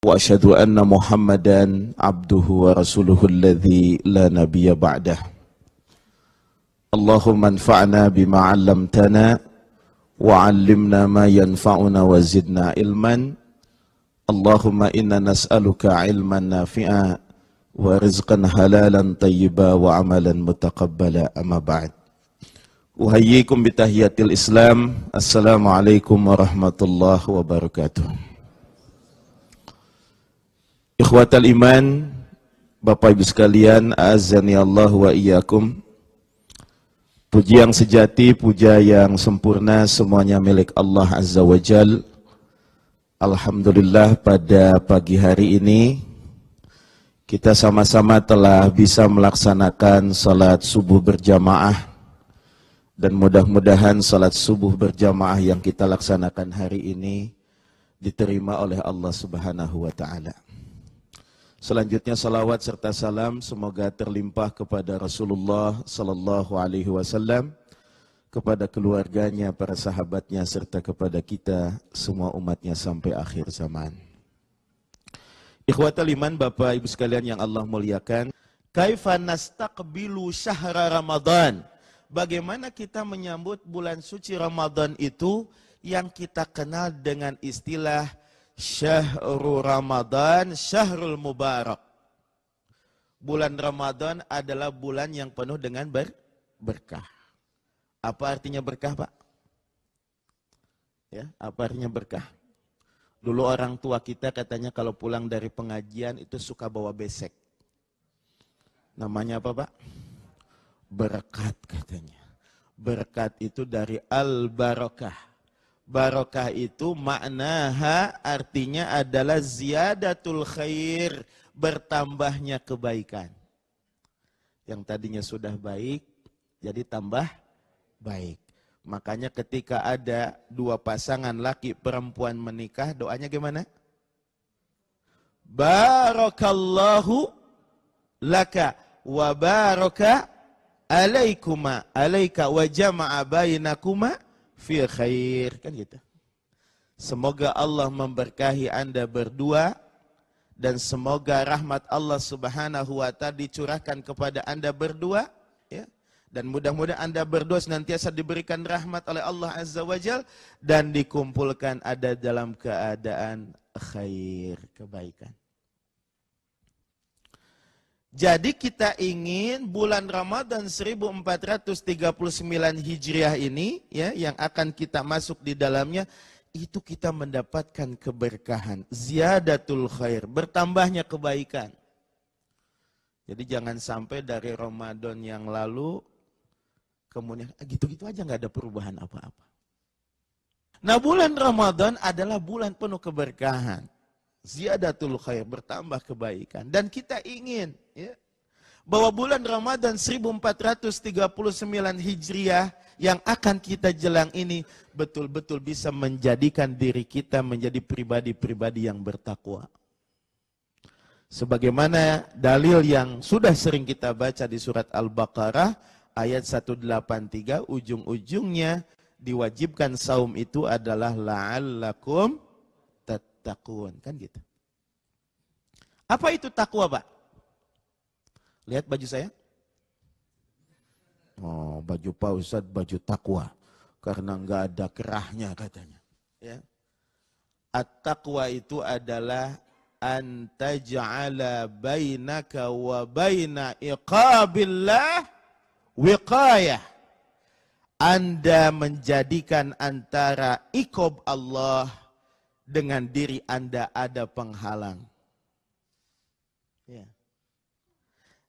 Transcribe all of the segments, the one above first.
وأشهد أن محمدا عبده ورسوله الذي لا نبي بعده. اللهم انفعنا بما علمتنا وعلمنا ما ينفعنا وزدنا علما. اللهم إنا نسألك علما نافعا ورزقا حلالا طيبا وعملا متقبلا. أما بعد. Uhayyikum bitahiyatil Islam. Assalamualaikum warahmatullahi wabarakatuh. Ikhwatal iman, Bapak Ibu sekalian, azani Allah wa iyyakum. Puji yang sejati, puja yang sempurna, semuanya milik Allah Azza wa Jal. Alhamdulillah, pada pagi hari ini kita sama-sama telah bisa melaksanakan salat subuh berjamaah. Dan mudah-mudahan salat subuh berjamaah yang kita laksanakan hari ini diterima oleh Allah Subhanahu wa Ta'ala. Selanjutnya salawat serta salam semoga terlimpah kepada Rasulullah Sallallahu Alaihi Wasallam, kepada keluarganya, para sahabatnya, serta kepada kita semua umatnya sampai akhir zaman. Ikhwatal iman, Bapak Ibu sekalian yang Allah muliakan, kaifa nastaqbilu syahra Ramadan? Bagaimana kita menyambut bulan suci Ramadan itu yang kita kenal dengan istilah Syahrul Ramadan, Syahrul Mubarak. Bulan Ramadan adalah bulan yang penuh dengan berkah. Apa artinya berkah, Pak? Ya, apa artinya berkah? Dulu orang tua kita katanya kalau pulang dari pengajian itu suka bawa besek. Namanya apa, Pak? Berkat katanya. Berkat itu dari al-barakah. Barakah itu maknaha artinya adalah ziyadatul khair, bertambahnya kebaikan. Yang tadinya sudah baik, jadi tambah baik. Makanya ketika ada dua pasangan laki perempuan menikah, doanya gimana? Barakallahu laka wa baraka alaikuma alaika wa jama'a bainakuma fi khair, kan gitu. Semoga Allah memberkahi Anda berdua dan semoga rahmat Allah Subhanahu wa Ta'ala dicurahkan kepada Anda berdua, ya. Dan mudah-mudahan Anda berdua senantiasa diberikan rahmat oleh Allah Azza wa Jal dan dikumpulkan ada dalam keadaan khair, kebaikan. Jadi kita ingin bulan Ramadan 1439 Hijriah ini, ya, yang akan kita masuk di dalamnya, itu kita mendapatkan keberkahan, ziyadatul khair, bertambahnya kebaikan. Jadi jangan sampai dari Ramadan yang lalu, kemudian gitu-gitu aja nggak ada perubahan apa-apa. Nah, bulan Ramadan adalah bulan penuh keberkahan. Ziyadatul khair, bertambah kebaikan. Dan kita ingin, ya, bahwa bulan Ramadan 1439 Hijriah yang akan kita jelang ini betul-betul bisa menjadikan diri kita menjadi pribadi-pribadi yang bertakwa. Sebagaimana dalil yang sudah sering kita baca di surat Al-Baqarah ayat 183, ujung-ujungnya diwajibkan saum itu adalah la'allakum tattaqun, kan gitu. Apa itu takwa, Pak? Lihat baju saya. Oh, baju Pak Ustadz baju takwa. Karena enggak ada kerahnya katanya. Ya. At-taqwa itu adalah antaj'ala bainaka wa baina iqabillah wiqayah. Anda menjadikan antara iqab Allah dengan diri Anda ada penghalang. Ya.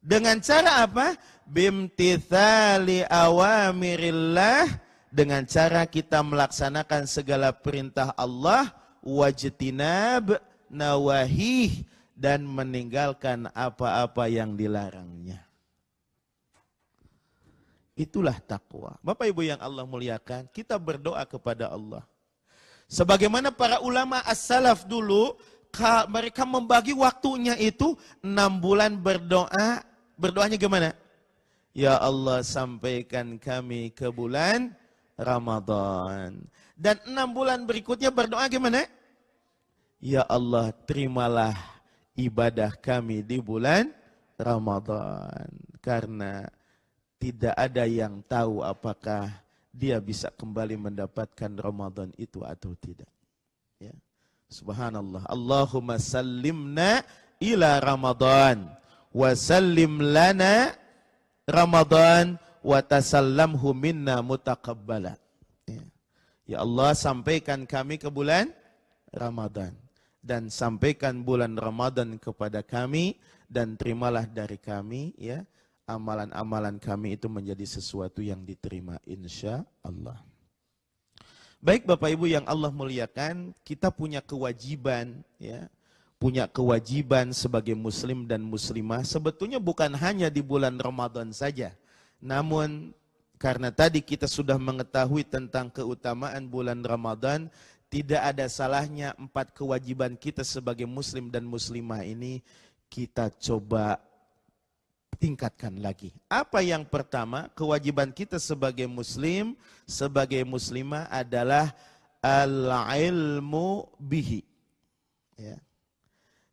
Dengan cara apa? Bimtithali awamirillah, dengan cara kita melaksanakan segala perintah Allah, wajtinab nawahih, dan meninggalkan apa-apa yang dilarangnya. Itulah takwa. Bapak Ibu yang Allah muliakan, kita berdoa kepada Allah. Sebagaimana para ulama as-salaf dulu, mereka membagi waktunya itu 6 bulan berdoa. Berdoanya gimana? Ya Allah, sampaikan kami ke bulan Ramadan. Dan 6 bulan berikutnya berdoa gimana? Ya Allah, terimalah ibadah kami di bulan Ramadan. Karena tidak ada yang tahu apakah dia bisa kembali mendapatkan Ramadan itu atau tidak. Ya. Subhanallah. Allahumma sallimna ila Ramadan. Wa sallim lana Ramadan. Wa tasallamhu minna mutaqabbala. Ya Allah, sampaikan kami ke bulan Ramadan. Dan sampaikan bulan Ramadan kepada kami. Dan terimalah dari kami, ya, amalan-amalan kami itu menjadi sesuatu yang diterima, insya Allah. Baik Bapak Ibu yang Allah muliakan, kita punya kewajiban, ya, punya kewajiban sebagai muslim dan muslimah. Sebetulnya bukan hanya di bulan Ramadan saja. Namun karena tadi kita sudah mengetahui tentang keutamaan bulan Ramadan, tidak ada salahnya 4 kewajiban kita sebagai muslim dan muslimah ini kita coba tingkatkan lagi. Apa yang pertama? Kewajiban kita sebagai muslim, sebagai muslimah adalah al-ilmu bihi. Ya.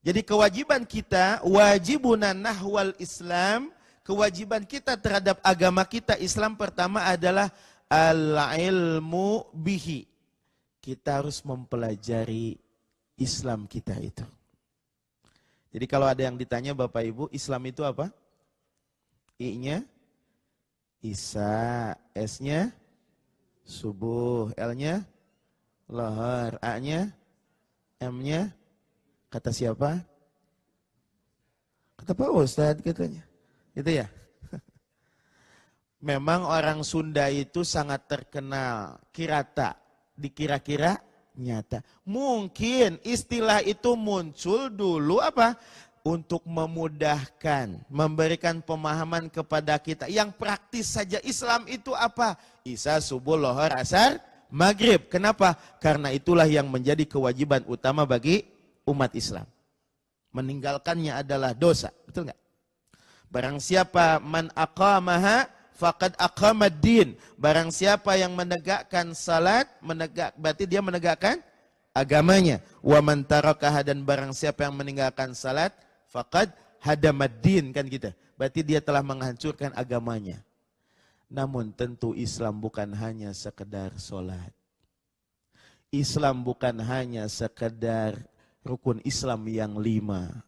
Jadi kewajiban kita, wajibuna nahwal Islam, kewajiban kita terhadap agama kita Islam pertama adalah al-ilmu bihi. Kita harus mempelajari Islam kita itu. Jadi kalau ada yang ditanya Bapak Ibu, Islam itu apa? I-nya Isa, S-nya subuh, L-nya lahar, A-nya, M-nya kata siapa? Kata Pak Ustadz katanya. Gitu ya? Memang orang Sunda itu sangat terkenal, kirata, dikira-kira nyata. Mungkin istilah itu muncul dulu apa? Untuk memudahkan, memberikan pemahaman kepada kita. Yang praktis saja Islam itu apa? Isya, subuh, lohor, asar, maghrib. Kenapa? Karena itulah yang menjadi kewajiban utama bagi umat Islam. Meninggalkannya adalah dosa. Betul nggak? Barang siapa man aqamaha faqad aqamad din. Barang siapa yang menegakkan salat, berarti dia menegakkan agamanya. Wa man tarakaha, dan barang siapa yang meninggalkan salat, faqad hadamad din, kan gitu. Berarti dia telah menghancurkan agamanya. Namun tentu Islam bukan hanya sekedar salat. Islam bukan hanya sekedar rukun Islam yang 5.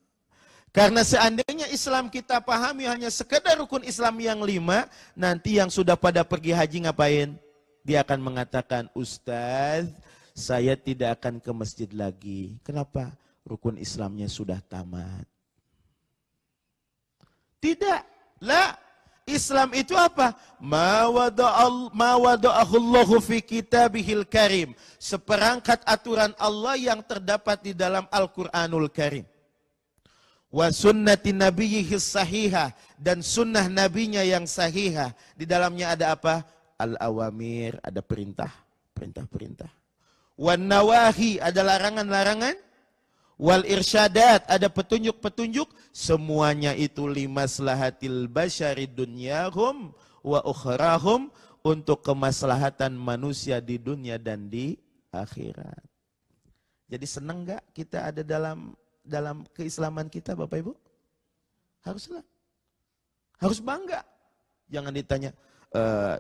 Karena seandainya Islam kita pahami hanya sekedar rukun Islam yang 5, nanti yang sudah pada pergi haji ngapain? Dia akan mengatakan, Ustaz, saya tidak akan ke masjid lagi. Kenapa? Rukun Islamnya sudah tamat. Tidak. La. Islam itu apa? Ma wada'ahullahu fi kitabihil karim. Seperangkat aturan Allah yang terdapat di dalam Al-Quranul Karim. Wa sunnati nabiyyihi sahihah, dan sunnah nabinya yang sahihah. Di dalamnya ada apa? Al-awamir, ada perintah, perintah-perintah. Wan nawahi, ada larangan-larangan. Wal irsyadat, ada petunjuk-petunjuk. Semuanya itu limaslahatil basyari dunyahum wa ukhrahum, untuk kemaslahatan manusia di dunia dan di akhirat. Jadi senang gak kita ada dalam keislaman kita, Bapak Ibu? Haruslah. Harus bangga. Jangan ditanya,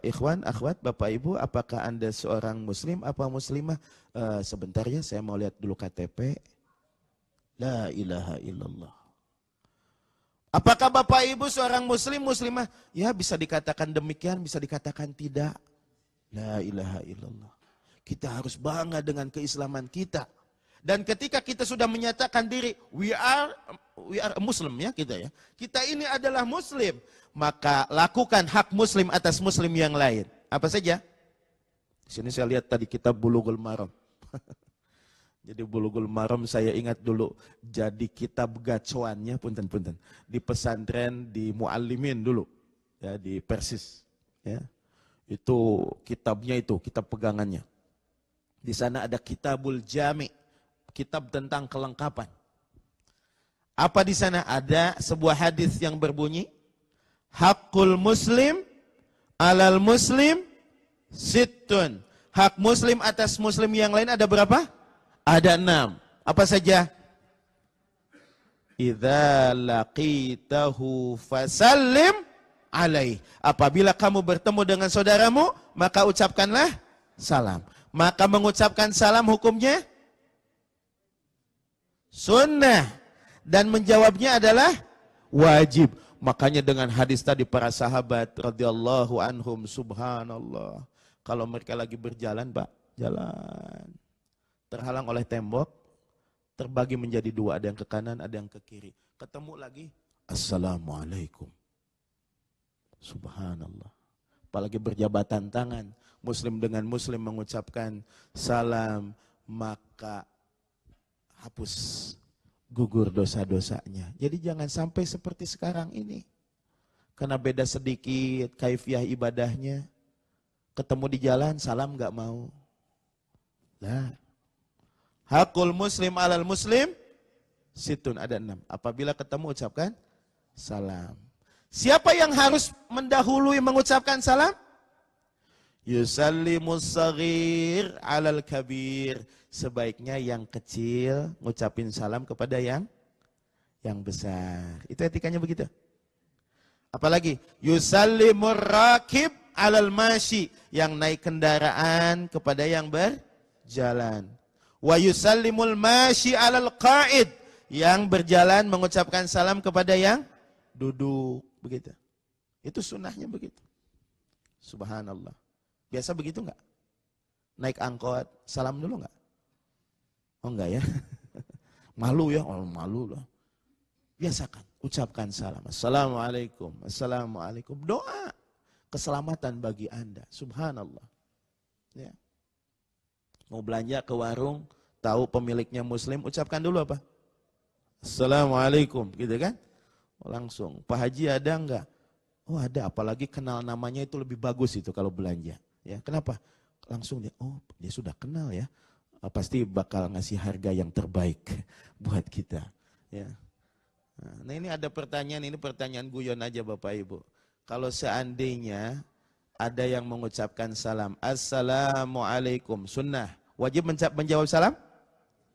ikhwan, akhwat, Bapak Ibu, apakah Anda seorang muslim apa muslimah? Sebentar ya, saya mau lihat dulu KTP. La ilaha illallah. Apakah Bapak Ibu seorang muslim, muslimah? Ya, bisa dikatakan demikian, bisa dikatakan tidak. La ilaha illallah. Kita harus bangga dengan keislaman kita. Dan ketika kita sudah menyatakan diri, we are Muslim, ya kita ya. Kita ini adalah Muslim, maka lakukan hak Muslim atas Muslim yang lain. Apa saja? Di sini saya lihat tadi kitab Bulughul Maram. Jadi Bulughul Maram saya ingat dulu jadi kitab gacoannya, punten-punten, di pesantren di Muallimin dulu, ya di Persis, ya. Itu kitabnya itu, kitab pegangannya. Di sana ada Kitabul Jami'. Kitab tentang kelengkapan. Apa di sana? Ada sebuah hadis yang berbunyi, Hakul muslim alal muslim sittun. Hak muslim atas muslim yang lain ada berapa? Ada 6. Apa saja? Idza laqitahu fasallim alaih. Apabila kamu bertemu dengan saudaramu, maka ucapkanlah salam. Maka mengucapkan salam hukumnya sunnah. Dan menjawabnya adalah wajib. Makanya dengan hadis tadi para sahabat radhiyallahu anhum, subhanallah. Kalau mereka lagi berjalan, Pak, jalan. Terhalang oleh tembok, terbagi menjadi dua, ada yang ke kanan, ada yang ke kiri. Ketemu lagi, assalamualaikum. Subhanallah. Apalagi berjabatan tangan, muslim dengan muslim mengucapkan salam, maka hapus, gugur dosa-dosanya. Jadi jangan sampai seperti sekarang ini. Karena beda sedikit kaifiah ibadahnya. Ketemu di jalan, salam gak mau. Lah. Hakul muslim alal muslim, situn, ada 6. Apabila ketemu ucapkan salam. Siapa yang harus mendahului mengucapkan salam? Yusallimus saghir alal kabir. Sebaiknya yang kecil ngucapin salam kepada yang besar. Itu etikanya begitu. Apalagi yusallimur rakib alal mashi, yang naik kendaraan kepada yang berjalan. Wa yusallimul mashi alal qa'id, yang berjalan mengucapkan salam kepada yang duduk. Begitu. Itu sunnahnya begitu. Subhanallah. Biasa begitu enggak? Naik angkot, salam dulu enggak? Oh enggak ya? Malu ya? Oh malu loh. Biasakan, ucapkan salam. Assalamualaikum, assalamualaikum. Doa keselamatan bagi Anda. Subhanallah. Ya. Mau belanja ke warung, tahu pemiliknya muslim, ucapkan dulu apa? Assalamualaikum, gitu kan? Langsung, Pak Haji ada enggak? Oh ada, apalagi kenal namanya itu lebih bagus itu kalau belanja. Ya, kenapa? Langsung dia, oh dia sudah kenal ya. Pasti bakal ngasih harga yang terbaik buat kita. Ya. Nah ini ada pertanyaan, ini pertanyaan guyon aja Bapak Ibu. Kalau seandainya ada yang mengucapkan salam, Assalamualaikum, sunnah, wajib menjawab salam?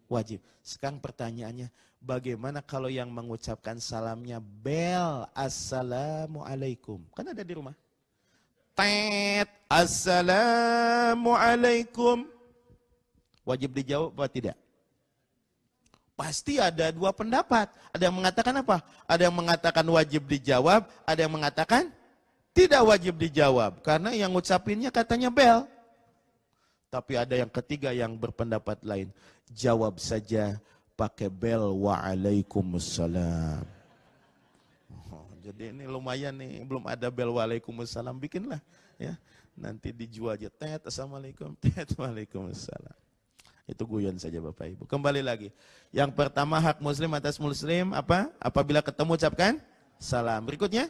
Wajib. Sekarang pertanyaannya, bagaimana kalau yang mengucapkan salamnya bel, Assalamualaikum, kan ada di rumah. Tet, Assalamualaikum. Wajib dijawab apa tidak? Pasti ada dua pendapat. Ada yang mengatakan apa? Ada yang mengatakan wajib dijawab, ada yang mengatakan tidak wajib dijawab. Karena yang ngucapinnya katanya bel. Tapi ada yang ketiga yang berpendapat lain. Jawab saja pakai bel, waalaikumsalam. Oh, jadi ini lumayan nih, belum ada bel waalaikumsalam, bikinlah ya. Nanti dijual aja, tet, assalamualaikum, tet, waalaikumsalam. Itu guyon saja Bapak Ibu. Kembali lagi. Yang pertama hak muslim atas muslim apa? Apabila ketemu ucapkan salam. Berikutnya.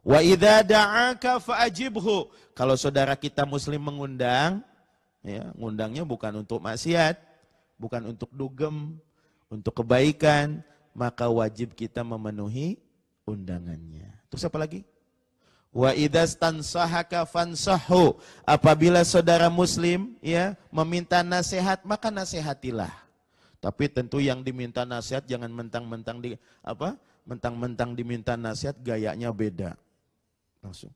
Wa idza da'aka fa'ajibhu. Kalau saudara kita muslim mengundang, ya, ngundangnya bukan untuk maksiat, bukan untuk dugem, untuk kebaikan, maka wajib kita memenuhi undangannya. Terus apa lagi? Wa idza stansahaka fansahhu. Apabila saudara muslim ya meminta nasihat, maka nasihatilah. Tapi tentu yang diminta nasihat jangan mentang-mentang mentang-mentang diminta nasihat gayanya beda. Langsung,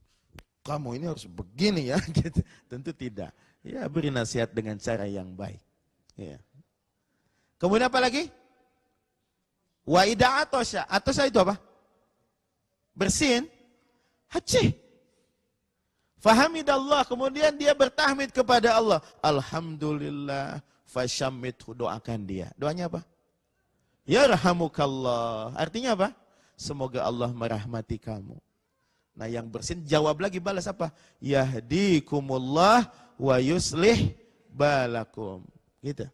kamu ini harus begini ya, gitu. Tentu tidak. Ya beri nasihat dengan cara yang baik. Ya. Kemudian apa lagi? Wa idza atosha. Atosha itu apa? Bersin. Haji. Fahamidallah. Kemudian dia bertahmid kepada Allah. Alhamdulillah. Fashammithu. Doakan dia. Doanya apa? Yarhamukallah. Artinya apa? Semoga Allah merahmati kamu. Nah yang bersin jawab lagi, balas apa? Yahdikumullah wa yuslih balakum. Gitu.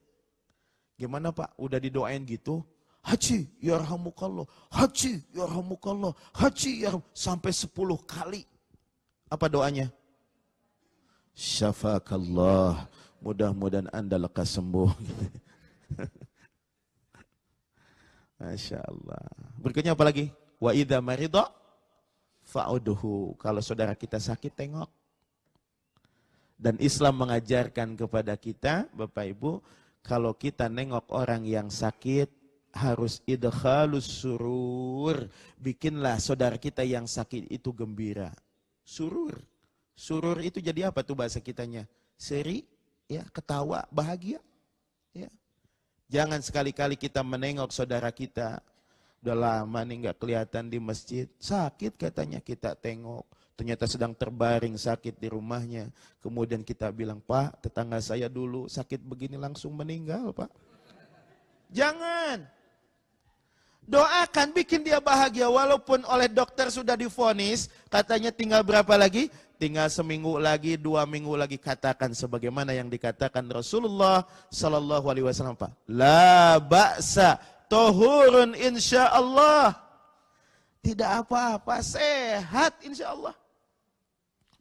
Gimana Pak? Udah didoain gitu? Haji, yarhamukallah. Haji, yarhamukallah. Haji, sampai 10 kali. Apa doanya? Syafakallah. Mudah-mudahan Anda lekas sembuh. Masya Allah. Berikutnya apa lagi? Wa idza marida fa'uduhu. Kalau saudara kita sakit, tengok. Dan Islam mengajarkan kepada kita, Bapak Ibu, kalau kita nengok orang yang sakit, harus idkhalus surur. Bikinlah saudara kita yang sakit itu gembira. Surur. Surur itu jadi apa tuh bahasa kitanya? Seri, ya, ketawa, bahagia. Ya. Jangan sekali-kali kita menengok saudara kita. Udah lama nih nggak kelihatan di masjid. Sakit katanya, kita tengok. Ternyata sedang terbaring sakit di rumahnya. Kemudian kita bilang, Pak, tetangga saya dulu sakit begini langsung meninggal, Pak. Jangan. Doakan, bikin dia bahagia. Walaupun oleh dokter sudah divonis, katanya tinggal berapa lagi? Tinggal seminggu lagi, 2 minggu lagi. Katakan sebagaimana yang dikatakan Rasulullah Sallallahu Alaihi Wasallam, Pak. La ba'sa tohurun insya Allah. Tidak apa-apa, sehat insya Allah.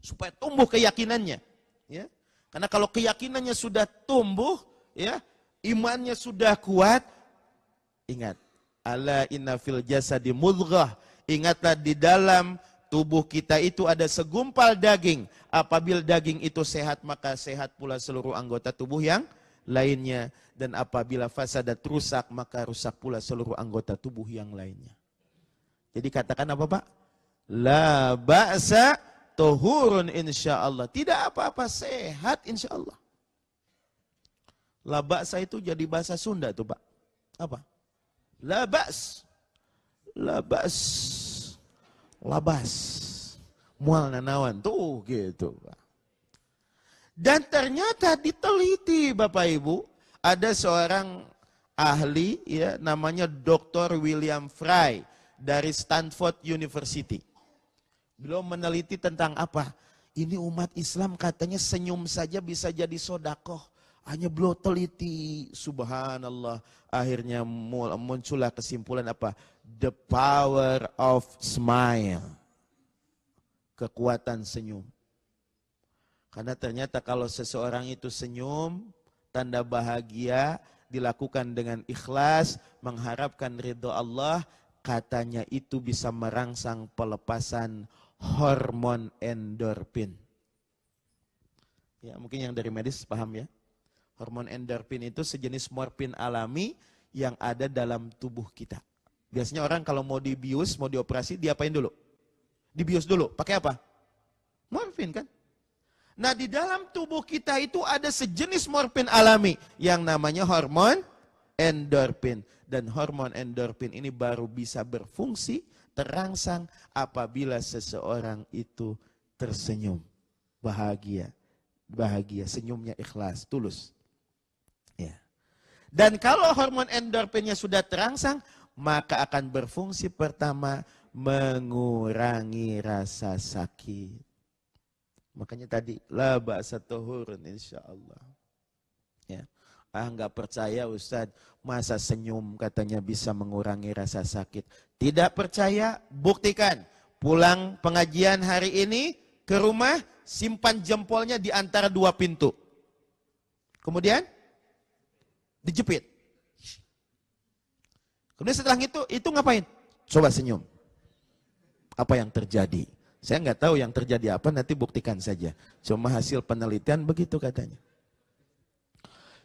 Supaya tumbuh keyakinannya, ya. Karena kalau keyakinannya sudah tumbuh, ya, imannya sudah kuat, ingat, ala inna fil jasadi mudghah, ingatlah di dalam tubuh kita itu ada segumpal daging. Apabila daging itu sehat, maka sehat pula seluruh anggota tubuh yang lainnya. Dan apabila fasadat rusak, maka rusak pula seluruh anggota tubuh yang lainnya. Jadi katakan apa, Pak? La ba'sa tohurun insya Allah. Tidak apa-apa, sehat insya Allah. La ba'sa itu jadi bahasa Sunda tuh, Pak. Apa? La ba's. La ba's. Labas. Mual nanawan. Tuh gitu, Pak. Dan ternyata diteliti, Bapak Ibu. Ada seorang ahli, ya, namanya Dr. William Fry dari Stanford University. Beliau meneliti tentang apa? Ini umat Islam katanya senyum saja bisa jadi sodakoh. Hanya beliau teliti, subhanallah. Akhirnya muncullah kesimpulan apa? The power of smile. Kekuatan senyum. Karena ternyata kalau seseorang itu senyum, tanda bahagia, dilakukan dengan ikhlas, mengharapkan ridho Allah, katanya itu bisa merangsang pelepasan hormon endorfin. Ya, mungkin yang dari medis paham ya. Hormon endorfin itu sejenis morfin alami yang ada dalam tubuh kita. Biasanya orang kalau mau dibius, mau dioperasi, diapain dulu? Dibius dulu. Pakai apa? Morfin kan? Nah, di dalam tubuh kita itu ada sejenis morfin alami yang namanya hormon endorfin. Dan hormon endorfin ini baru bisa berfungsi, terangsang apabila seseorang itu tersenyum. Bahagia. Bahagia, senyumnya ikhlas, tulus. Ya. Dan kalau hormon endorfinnya sudah terangsang, maka akan berfungsi pertama mengurangi rasa sakit. Makanya tadi, la ba'sa tuhurun insyaallah. Ya. Nggak percaya Ustaz, masa senyum katanya bisa mengurangi rasa sakit. Tidak percaya, buktikan. Pulang pengajian hari ini, ke rumah, simpan jempolnya di antara 2 pintu. Kemudian, dijepit. Kemudian setelah itu ngapain? Coba senyum. Apa yang terjadi? Saya nggak tahu yang terjadi apa, nanti buktikan saja. Cuma hasil penelitian begitu katanya.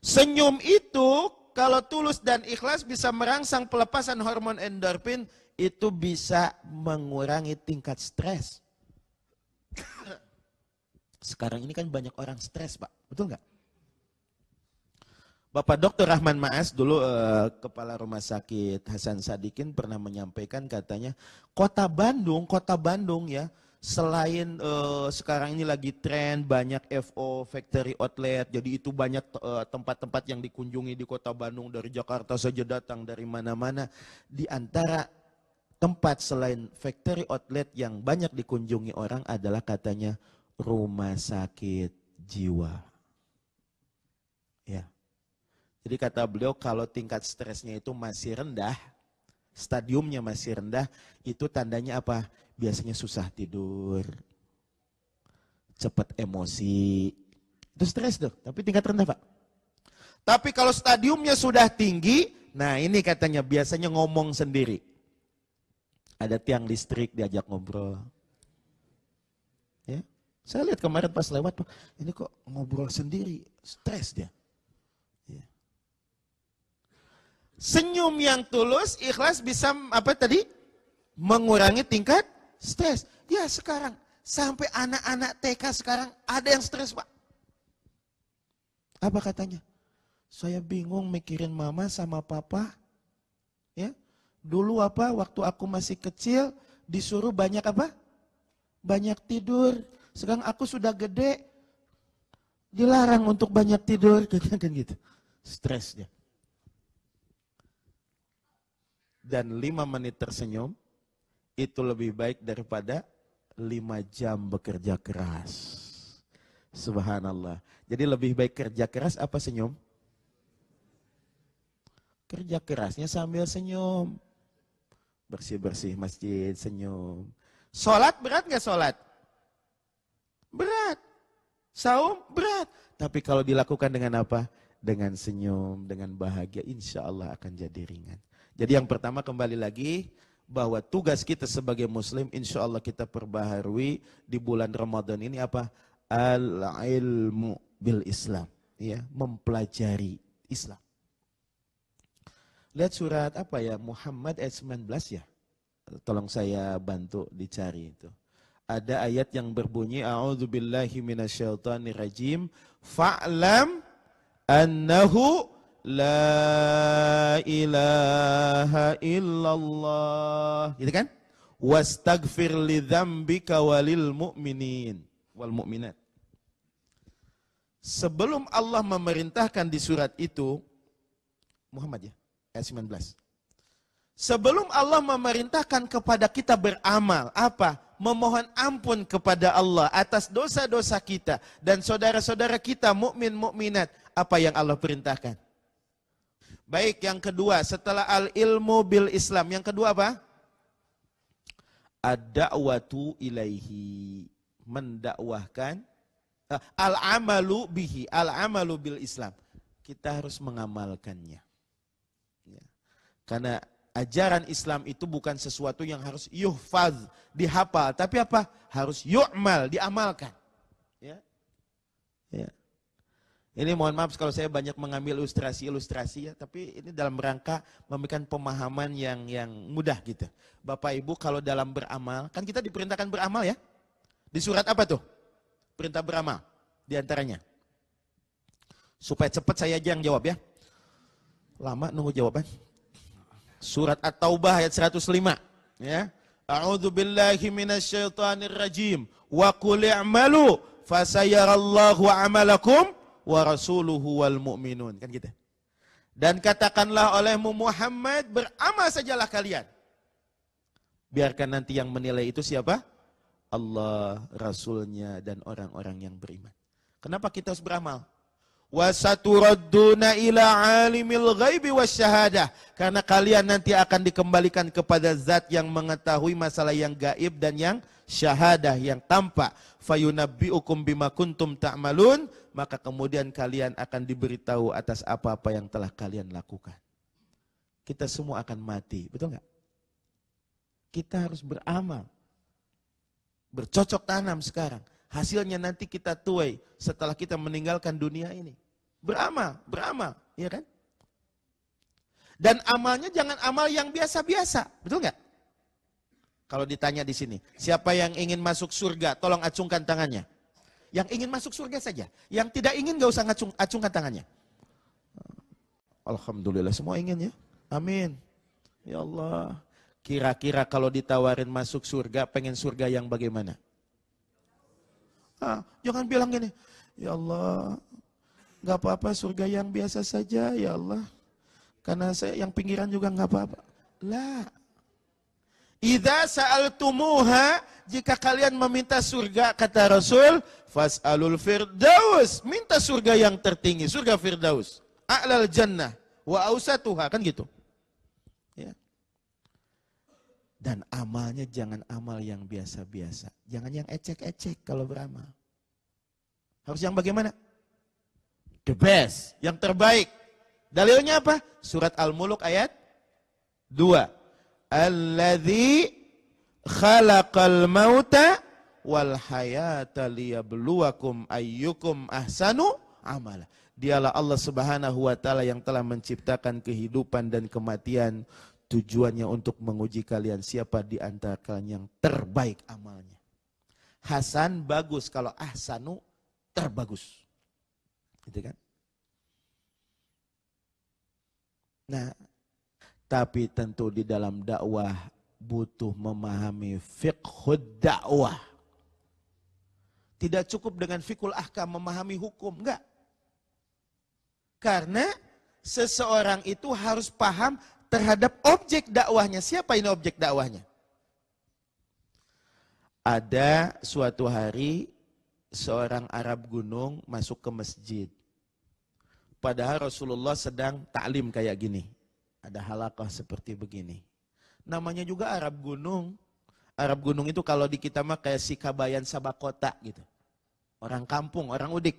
Senyum itu kalau tulus dan ikhlas bisa merangsang pelepasan hormon endorfin, itu bisa mengurangi tingkat stres. Sekarang ini kan banyak orang stres, Pak. Betul nggak? Bapak Dr. Rahman Maas dulu Kepala Rumah Sakit Hasan Sadikin pernah menyampaikan katanya Kota Bandung ya, selain sekarang ini lagi tren banyak FO factory outlet, jadi itu banyak tempat-tempat yang dikunjungi di Kota Bandung, dari Jakarta saja datang, dari mana-mana. Di antara tempat selain factory outlet yang banyak dikunjungi orang adalah katanya rumah sakit jiwa. Ya. Jadi kata beliau kalau tingkat stresnya itu masih rendah, stadiumnya masih rendah, itu tandanya apa? Biasanya susah tidur, cepat emosi, itu stres tuh, tapi tingkat rendah Pak. Tapi kalau stadiumnya sudah tinggi, nah ini katanya biasanya ngomong sendiri. Ada tiang listrik diajak ngobrol. Ya, saya lihat kemarin pas lewat, Pak, ini kok ngobrol sendiri, stres dia. Ya. Senyum yang tulus, ikhlas bisa apa tadi? Mengurangi tingkat stres. Ya sekarang, sampai anak-anak TK sekarang ada yang stres, Pak. Apa katanya? Saya bingung mikirin mama sama papa. Ya, dulu apa? Waktu aku masih kecil disuruh banyak apa? Banyak tidur. Sekarang aku sudah gede, dilarang untuk banyak tidur, kan gitu. Stres dia. Dan 5 menit tersenyum itu lebih baik daripada 5 jam bekerja keras. Subhanallah. Jadi lebih baik kerja keras apa senyum? Kerja kerasnya sambil senyum. Bersih-bersih masjid, senyum. Sholat berat nggak sholat? Berat. Saum berat. Tapi kalau dilakukan dengan apa? Dengan senyum, dengan bahagia, insya Allah akan jadi ringan. Jadi yang pertama kembali lagi, bahwa tugas kita sebagai muslim insya Allah kita perbaharui di bulan Ramadan ini apa? Al-ilmu bil Islam. Ya, mempelajari Islam. Lihat surat apa ya? Muhammad ayat 19 ya. Tolong saya bantu dicari itu. Ada ayat yang berbunyi a'udzubillahi minasyaitonirrajim fa'lam annahu la ilaha illallah. Gitu kan? Wastaghfir lidzambika walil mu'minin wal mu'minat. Sebelum Allah memerintahkan di surat itu, Muhammad ya, ayat 19. Sebelum Allah memerintahkan kepada kita beramal, apa? Memohon ampun kepada Allah atas dosa-dosa kita dan saudara-saudara kita mukmin mukminat, apa yang Allah perintahkan? Baik, yang kedua setelah al-ilmu bil Islam, yang kedua apa? Ad-da'watu ilaihi, mendakwahkan, al-amalu bihi, al-amalu bil Islam. Kita harus mengamalkannya. Ya. Karena ajaran Islam itu bukan sesuatu yang harus yuhfaz, dihafal, tapi apa? Harus yu'mal, diamalkan. Ya. Ya. Ini mohon maaf kalau saya banyak mengambil ilustrasi ya, tapi ini dalam rangka memberikan pemahaman yang mudah gitu. Bapak Ibu kalau dalam beramal, kan kita diperintahkan beramal ya. Di surat apa tuh? Perintah beramal di antaranya. Supaya cepat saya aja yang jawab ya. Lama nunggu jawaban. Surat At-Taubah ayat 105 ya. A'udzubillahi minasyaitonirrajim wa qul i'malu fasayarallahu 'amalakum wa rasuluhu wal mu'minun, kan gitu. Dan katakanlah olehmu Muhammad, beramal sajalah kalian. Biarkan nanti yang menilai itu siapa? Allah, Rasulnya, dan orang-orang yang beriman. Kenapa kita harus beramal? Wasaturadduna ila alimil ghaibi wasyahadah. Karena kalian nanti akan dikembalikan kepada zat yang mengetahui masalah yang gaib dan yang syahadah, yang tampak. Fayunabbi'ukum bima kuntum ta'malun. Maka kemudian kalian akan diberitahu atas apa-apa yang telah kalian lakukan. Kita semua akan mati, betul nggak? Kita harus beramal. Bercocok tanam sekarang. Hasilnya nanti kita tuai setelah kita meninggalkan dunia ini. Beramal, ya kan? Dan amalnya jangan amal yang biasa-biasa, betul nggak? Kalau ditanya di sini, siapa yang ingin masuk surga, tolong acungkan tangannya. Yang ingin masuk surga saja, yang tidak ingin nggak usah acungkan tangannya. Alhamdulillah semua ingin ya, amin. Ya Allah, kira-kira kalau ditawarin masuk surga, pengen surga yang bagaimana? Jangan bilang gini, ya Allah, nggak apa-apa surga yang biasa saja ya Allah, karena saya yang pinggiran juga nggak apa-apa. Lah, idza sa'altumuha, jika kalian meminta surga, kata Rasul, fas'alul firdaus, minta surga yang tertinggi, surga firdaus, a'lal jannah wa ausatuha, kan gitu. Ya. Dan amalnya jangan amal yang biasa-biasa. Jangan yang ecek-ecek kalau beramal. Harus yang bagaimana? The best, yang terbaik. Dalilnya apa? Surat Al-Mulk ayat 2. Alladzi khalaqal mauta wal hayata liyabluwakum ayyukum ahsanu amala. Dialah Allah Subhanahu wa taala yang telah menciptakan kehidupan dan kematian, tujuannya untuk menguji kalian siapa di antara kalian yang terbaik amalnya. Hasan bagus, kalau ahsanu terbagus. Gitu kan? Nah, tapi tentu di dalam dakwah butuh memahami fiqhud dakwah. Tidak cukup dengan fiqhul ahkam, memahami hukum, enggak. Karena seseorang itu harus paham terhadap objek dakwahnya. Siapa ini objek dakwahnya? Ada suatu hari seorang Arab gunung masuk ke masjid. Padahal Rasulullah sedang ta'lim kayak gini. Ada halaqah seperti begini. Namanya juga Arab gunung. Arab gunung itu kalau di kita mah kayak si Kabayan Sabakota gitu. Orang kampung, orang udik.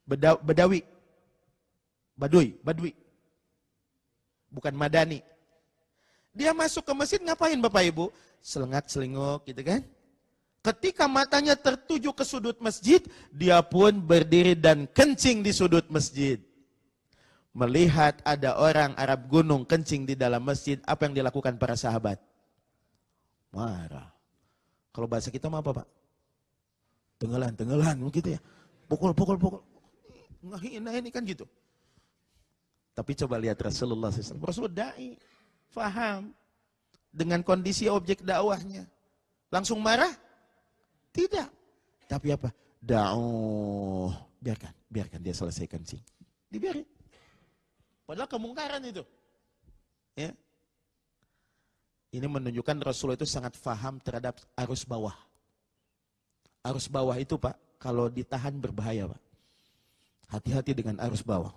Bedawi. Badui. Bukan Madani. Dia masuk ke masjid ngapain Bapak Ibu? Selengak-selinguk gitu kan. Ketika matanya tertuju ke sudut masjid, dia pun berdiri dan kencing di sudut masjid. Melihat ada orang Arab gunung kencing di dalam masjid, apa yang dilakukan para sahabat? Marah. Kalau bahasa kita mah apa Pak? Tenggelan gitu ya. Pukul. Nah ini kan gitu. Tapi coba lihat Rasulullah SAW. Rasulullah da'i, faham dengan kondisi objek dakwahnya. Langsung marah? Tidak. Tapi apa? Da'uh. Biarkan dia selesaikan sih. Dibiarin. Padahal kemungkaran itu. Ya. Ini menunjukkan Rasulullah itu sangat faham terhadap arus bawah. Arus bawah itu Pak, kalau ditahan berbahaya Pak. Hati-hati dengan arus bawah.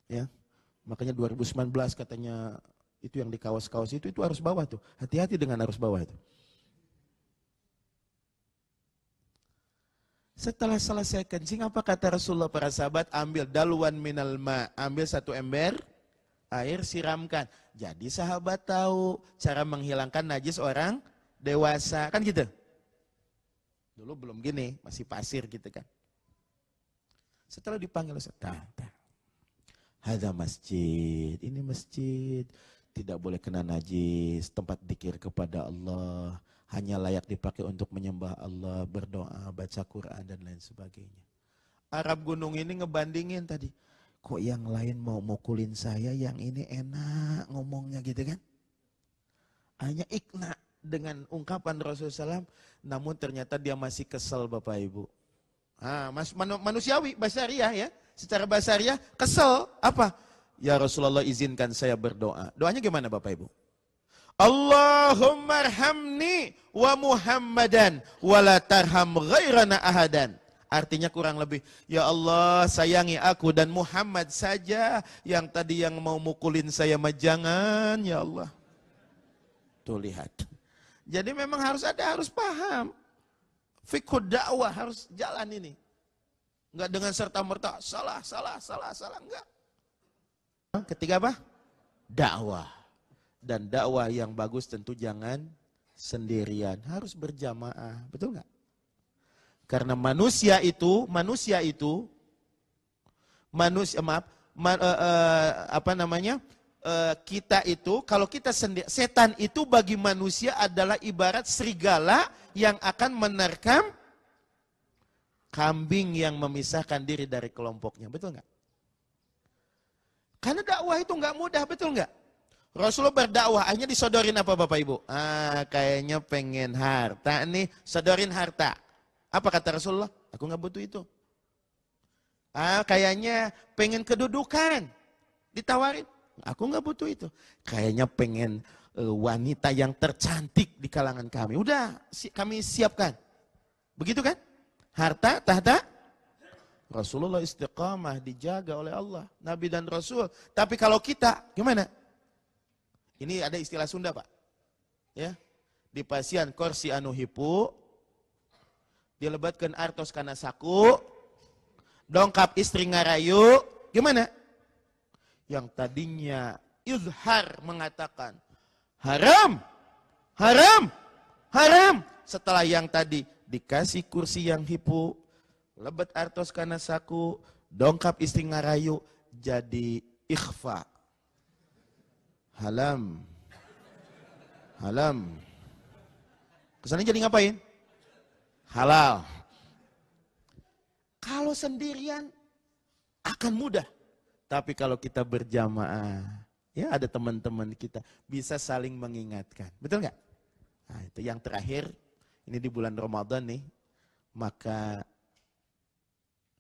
Ya. Makanya 2019 katanya itu yang di kaos-kaos itu arus bawah tuh. Hati-hati dengan arus bawah itu. Setelah selesai kencing, apa kata Rasulullah para sahabat? Ambil dalwan minal ma, ambil satu ember air, siramkan. Jadi sahabat tahu cara menghilangkan najis orang dewasa, kan gitu. Dulu belum gini, masih pasir gitu kan. Setelah dipanggil, hadza masjid, ini masjid, tidak boleh kena najis, tempat dzikir kepada Allah, hanya layak dipakai untuk menyembah Allah, berdoa, baca Quran dan lain sebagainya. Arab gunung ini ngebandingin tadi, kok yang lain mau mukulin saya, yang ini enak ngomongnya gitu kan. Hanya ikna dengan ungkapan Rasulullah SAW, namun ternyata dia masih kesel Bapak Ibu. Manusiawi, basariah ya. Secara basariah kesel, apa? Ya Rasulullah izinkan saya berdoa. Doanya gimana Bapak Ibu? Allahumma arhamni wa Muhammadan wa la tarham ghairana ahadan. Artinya kurang lebih, ya Allah sayangi aku dan Muhammad saja, yang tadi yang mau mukulin saya mah jangan ya Allah. Tuh lihat. Jadi memang harus paham. Fiqh dakwah harus jalan ini. Enggak dengan serta-merta salah, enggak. Ketiga apa? Dakwah. Dan dakwah yang bagus tentu jangan sendirian, harus berjamaah, betul enggak? Karena kita itu, kalau kita sendiri, setan itu bagi manusia adalah ibarat serigala yang akan menerkam kambing yang memisahkan diri dari kelompoknya, betul nggak? Karena dakwah itu nggak mudah, betul nggak? Rasulullah berdakwah, akhirnya disodorin apa Bapak Ibu? Kayaknya pengen harta nih, sodorin harta. Apa kata Rasulullah? Aku nggak butuh itu. Kayaknya pengen kedudukan, ditawarin. Aku nggak butuh itu. Kayaknya pengen wanita yang tercantik di kalangan kami. Udah, kami siapkan. Begitu kan? Harta, tahta. Rasulullah istiqamah, dijaga oleh Allah, Nabi dan Rasul. Tapi kalau kita, gimana? Ini ada istilah Sunda Pak. Ya, di pasian korsi anu hipu, dilebatkan artos kana saku, dongkap istri ngarayu, gimana? Yang tadinya izhar mengatakan haram, haram, haram. Setelah yang tadi dikasih kursi yang hipu, lebat artos kana saku, Dongkap istri ngarayu jadi ikhfa. Halam. Halam. Kesannya jadi ngapain? Halal. Kalau sendirian akan mudah. Tapi kalau kita berjamaah, ya ada teman-teman kita bisa saling mengingatkan. Betul nggak? Nah, itu yang terakhir, ini di bulan Ramadan nih, maka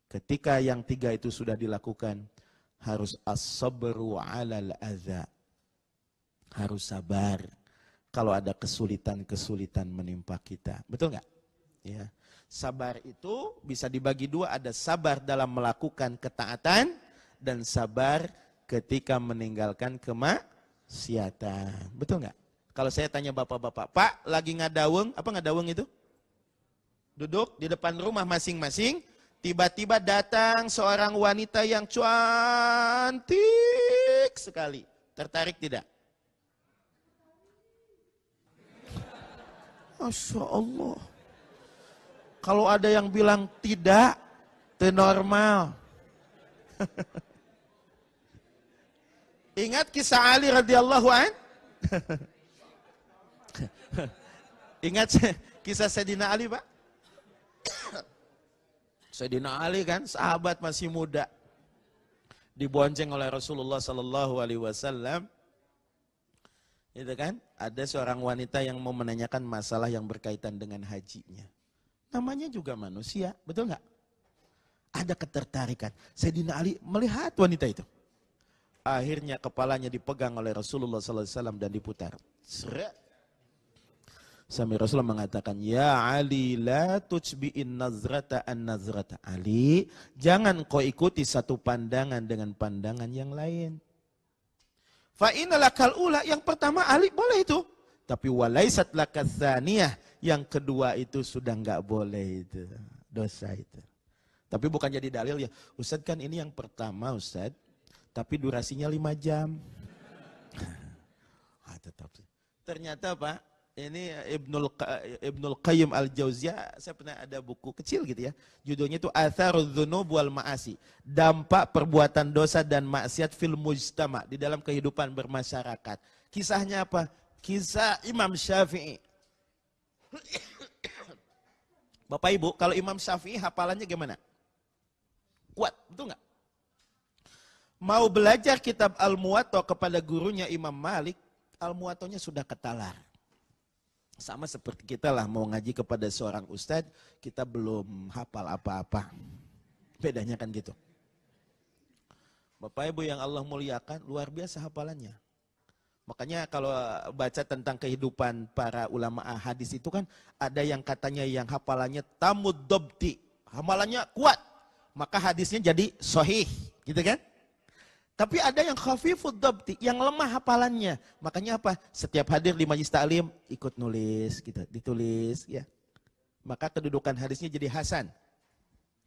ketika yang 3 itu sudah dilakukan, harus as-sabru 'alal adza. Harus sabar kalau ada kesulitan-kesulitan menimpa kita. Betul nggak? Ya. Sabar itu bisa dibagi 2, ada sabar dalam melakukan ketaatan dan sabar ketika meninggalkan kemaksiatan. Betul nggak? Kalau saya tanya bapak-bapak, Pak lagi ngadaweng, apa ngadaweng itu? Duduk di depan rumah masing-masing, tiba-tiba datang seorang wanita yang cantik sekali. Tertarik tidak? Masya Allah. Kalau ada yang bilang tidak, itu normal. Ingat kisah Ali radhiyallahu an? Ingat kisah Sayyidina Ali, Pak? Sayyidina Ali kan sahabat masih muda. Dibonceng oleh Rasulullah sallallahu alaihi wasallam. Itu kan? Ada seorang wanita yang mau menanyakan masalah yang berkaitan dengan hajinya. Namanya juga manusia, betul nggak? Ada ketertarikan. Sayyidina Ali melihat wanita itu. Akhirnya kepalanya dipegang oleh Rasulullah SAW dan diputar. Sampai Rasulullah mengatakan, Ya Ali, la tujbi'in nazrata an nazrata. Ali, jangan kau ikuti satu pandangan dengan pandangan yang lain. Fa'inalakal ula, yang pertama Ali boleh itu. Tapi walaisat lakat tsaniyah, yang kedua itu sudah nggak boleh itu. Dosa itu. Tapi bukan jadi dalil ya. Ustadz kan ini yang pertama Ustadz. Tapi durasinya 5 jam. Tetap. Ternyata Pak, ini Ibnul Qayyim Al-Jauziyah, saya pernah ada buku kecil gitu ya. Judulnya itu Atharudz Dzunub wal Ma'asi. Dampak perbuatan dosa dan maksiat fil mujtama, di dalam kehidupan bermasyarakat. Kisahnya apa? Kisah Imam Syafi'i. Bapak Ibu, kalau Imam Syafi'i hafalannya gimana? Kuat, betul nggak? Mau belajar kitab Al-Muwatta kepada gurunya Imam Malik, Al-Muwattanya sudah ketalar. Sama seperti kita lah mau ngaji kepada seorang ustadz, kita belum hafal apa-apa. Bedanya kan gitu. Bapak Ibu yang Allah muliakan, luar biasa hafalannya. Makanya kalau baca tentang kehidupan para ulama hadis itu kan ada yang katanya yang hafalannya tamud dobti, hafalannya kuat, maka hadisnya jadi sahih, gitu kan? Tapi ada yang khafifud dobti, yang lemah hafalannya. Makanya apa? Setiap hadir di majlis ta'lim ikut nulis, gitu, ditulis, ya. Maka kedudukan hadisnya jadi hasan.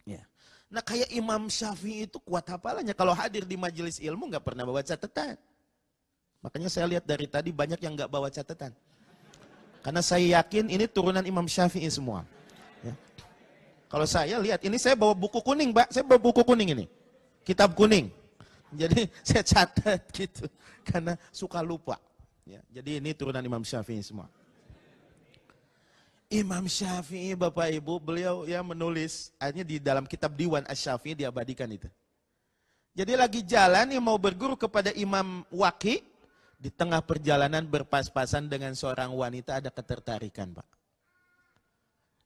Ya. Nah kayak Imam Syafi'i itu kuat hafalannya. Kalau hadir di majelis ilmu nggak pernah bawa catatan. Makanya saya lihat dari tadi banyak yang nggak bawa catatan. Karena saya yakin ini turunan Imam Syafi'i semua. Ya. Kalau saya lihat, ini saya bawa buku kuning, Mbak. Saya bawa buku kuning ini. Kitab kuning. Jadi saya catat gitu. Karena suka lupa. Ya. Jadi ini turunan Imam Syafi'i semua. Imam Syafi'i, Bapak Ibu, beliau ya menulis. Akhirnya di dalam kitab Diwan Asy-Syafi'i diabadikan itu. Jadi lagi jalan yang mau berguru kepada Imam Waqi. Di tengah perjalanan berpas-pasan dengan seorang wanita ada ketertarikan, Pak.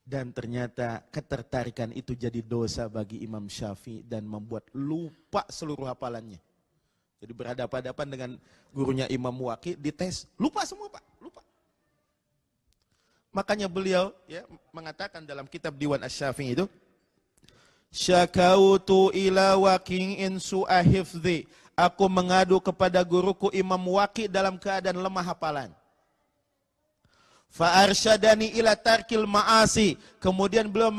Dan ternyata ketertarikan itu jadi dosa bagi Imam Syafi'i dan membuat lupa seluruh hafalannya. Jadi berhadapan-hadapan dengan gurunya Imam Waqi, dites, lupa semua Pak, lupa. Makanya beliau ya mengatakan dalam kitab Diwan Asy-Syafi'i itu, Syakautu ila Waqi' in su'a hifdzi. Aku mengadu kepada guruku Imam Waqi dalam keadaan lemah hafalan. Fa'arsyadani ila tarkil ma'asi. Kemudian beliau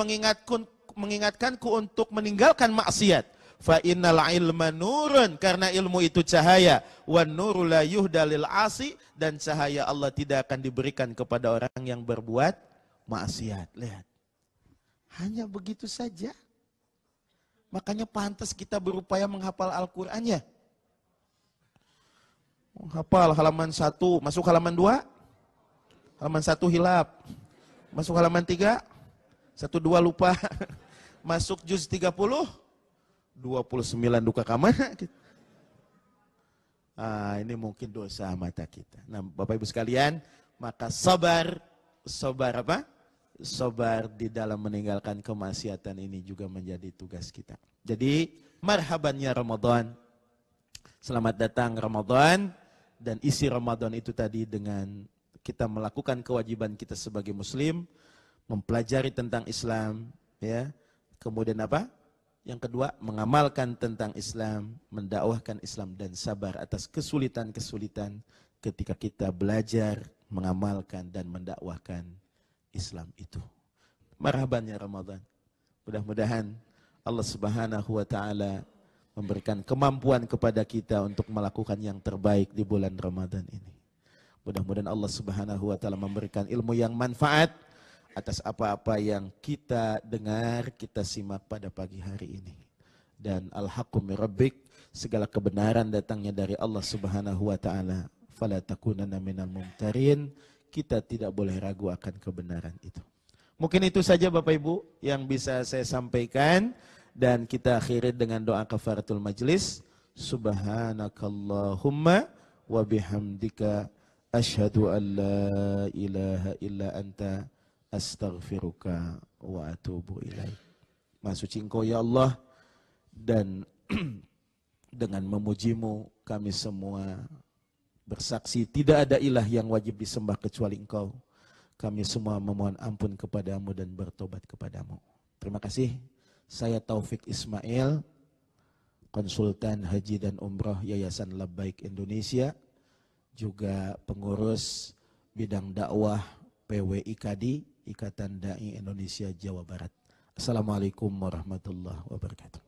mengingatkanku untuk meninggalkan maksiat. Fa innal ilma nurun, karena ilmu itu cahaya. Wan nuru la yuhda lil asi, dan cahaya Allah tidak akan diberikan kepada orang yang berbuat maksiat. Lihat. Hanya begitu saja. Makanya pantas kita berupaya menghafal Al-Quran ya. Menghafal halaman 1, masuk halaman 2, halaman 1 hilap. Masuk halaman 3, 1, 2 lupa. Masuk juz 30, 29 duka kamana. Ini mungkin dosa mata kita. Nah, Bapak Ibu sekalian, maka sabar apa? Sabar di dalam meninggalkan kemaksiatan ini juga menjadi tugas kita. Jadi, marhabannya Ramadan. Selamat datang Ramadan, dan isi Ramadan itu tadi dengan kita melakukan kewajiban kita sebagai muslim, mempelajari tentang Islam, ya. Kemudian apa? Yang kedua, mengamalkan tentang Islam, mendakwahkan Islam, dan sabar atas kesulitan-kesulitan ketika kita belajar, mengamalkan, dan mendakwahkan Islam itu. Marhabannya Ramadan. Mudah-mudahan Allah Subhanahu wa Ta'ala memberikan kemampuan kepada kita untuk melakukan yang terbaik di bulan Ramadan ini. Mudah-mudahan Allah Subhanahu wa Ta'ala memberikan ilmu yang manfaat atas apa-apa yang kita dengar, kita simak pada pagi hari ini. Dan al-haqqu min rabbik, segala kebenaran datangnya dari Allah Subhanahu wa Ta'ala. Fala takunanna minal mumtarin, kita tidak boleh ragu akan kebenaran itu. Mungkin itu saja Bapak Ibu yang bisa saya sampaikan, dan kita akhiri dengan doa kafaratul majlis. Subhanakallahumma wa bihamdika asyhadu an la ilaha illa anta astaghfiruka wa atubu ilaik. Maha suci Engkau ya Allah, dan dengan memujimu kami semua bersaksi tidak ada ilah yang wajib disembah kecuali Engkau. Kami semua memohon ampun kepadamu dan bertobat kepadamu. Terima kasih. Saya Taufik Ismail, konsultan haji dan umroh Yayasan Labbaik Indonesia, juga pengurus bidang dakwah PWIKD, Ikatan Dai Indonesia Jawa Barat. Assalamualaikum warahmatullahi wabarakatuh.